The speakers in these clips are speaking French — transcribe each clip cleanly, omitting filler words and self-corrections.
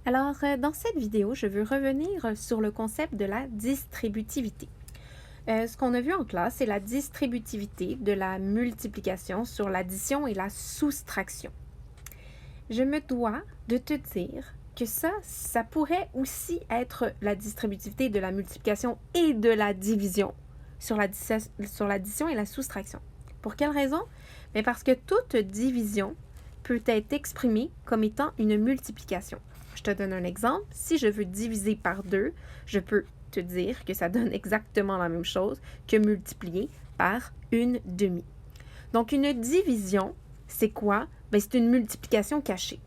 Alors, dans cette vidéo, je veux revenir sur le concept de la distributivité. Ce qu'on a vu en classe, c'est la distributivité de la multiplication sur l'addition et la soustraction. Je me dois de te dire que ça pourrait aussi être la distributivité de la multiplication et de la division sur l'addition et la soustraction. Pour quelle raison? Bien parce que toute division peut être exprimée comme étant une multiplication. Je te donne un exemple. Si je veux diviser par 2, je peux te dire que ça donne exactement la même chose que multiplier par une demi. Donc, une division, c'est quoi? Bien, c'est une multiplication cachée.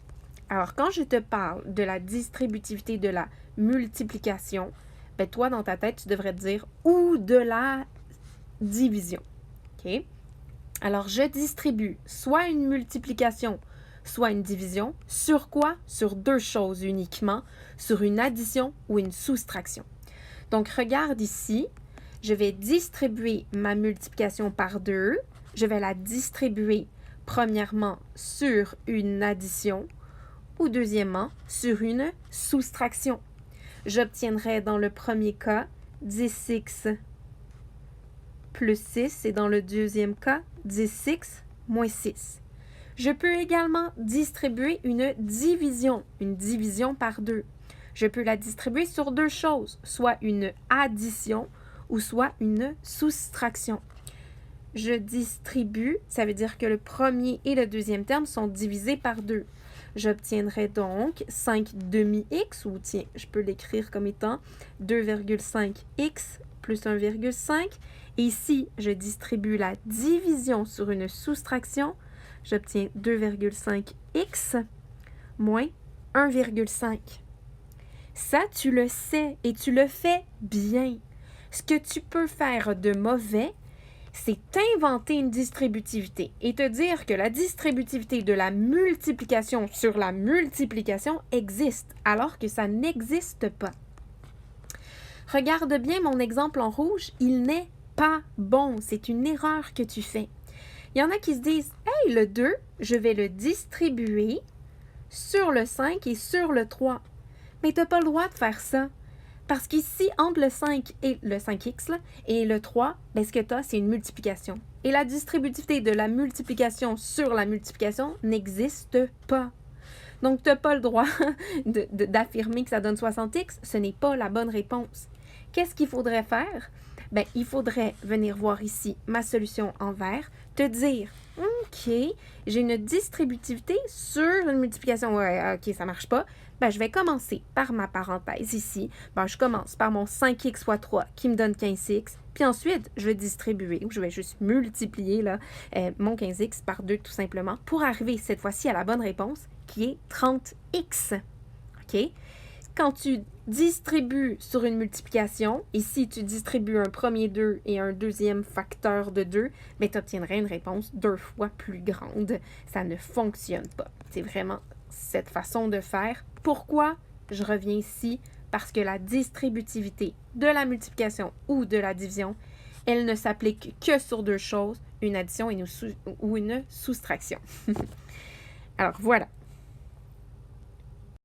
Alors, quand je te parle de la distributivité de la multiplication, bien, toi, dans ta tête, tu devrais te dire ou de la division. OK? Alors, je distribue soit une multiplication, soit une division. Sur quoi? Sur deux choses uniquement, sur une addition ou une soustraction. Donc, regarde ici, je vais distribuer ma multiplication par 2. Je vais la distribuer premièrement sur une addition ou deuxièmement sur une soustraction. J'obtiendrai dans le premier cas 10x plus 6 et dans le deuxième cas 10x moins 6. Je peux également distribuer une division par 2. Je peux la distribuer sur deux choses, soit une addition ou soit une soustraction. Je distribue, ça veut dire que le premier et le deuxième terme sont divisés par 2. J'obtiendrai donc 5 demi-x, ou tiens, je peux l'écrire comme étant 2,5x plus 1,5. Et ici, je distribue la division sur une soustraction. J'obtiens 2,5x moins 1,5. Ça, tu le sais et tu le fais bien. Ce que tu peux faire de mauvais, c'est inventer une distributivité et te dire que la distributivité de la multiplication sur la multiplication existe, alors que ça n'existe pas. Regarde bien mon exemple en rouge, il n'est pas bon, c'est une erreur que tu fais. Il y en a qui se disent « Hey, le 2, je vais le distribuer sur le 5 et sur le 3. » Mais tu n'as pas le droit de faire ça. Parce qu'ici, entre le 5 et le 5x là, et le 3, bien, ce que tu as, c'est une multiplication. Et la distributivité de la multiplication sur la multiplication n'existe pas. Donc, tu n'as pas le droit d'affirmer que ça donne 60x. Ce n'est pas la bonne réponse. Qu'est-ce qu'il faudrait faire? Bien, il faudrait venir voir ici ma solution en vert, te dire « OK, j'ai une distributivité sur une multiplication. Ouais, OK, ça ne marche pas. Ben, je vais commencer par ma parenthèse ici. Ben, je commence par mon 5x fois 3 qui me donne 15x. Puis ensuite, je vais distribuer, ou je vais juste multiplier là, mon 15x par 2 tout simplement pour arriver cette fois-ci à la bonne réponse qui est 30x. OK? Quand tu distribues sur une multiplication, et si tu distribues un premier 2 et un deuxième facteur de 2, bien, tu obtiendrais une réponse 2 fois plus grande. Ça ne fonctionne pas. C'est vraiment cette façon de faire. Pourquoi? Je reviens ici parce que la distributivité de la multiplication ou de la division, elle ne s'applique que sur deux choses, une addition ou une soustraction. Alors voilà.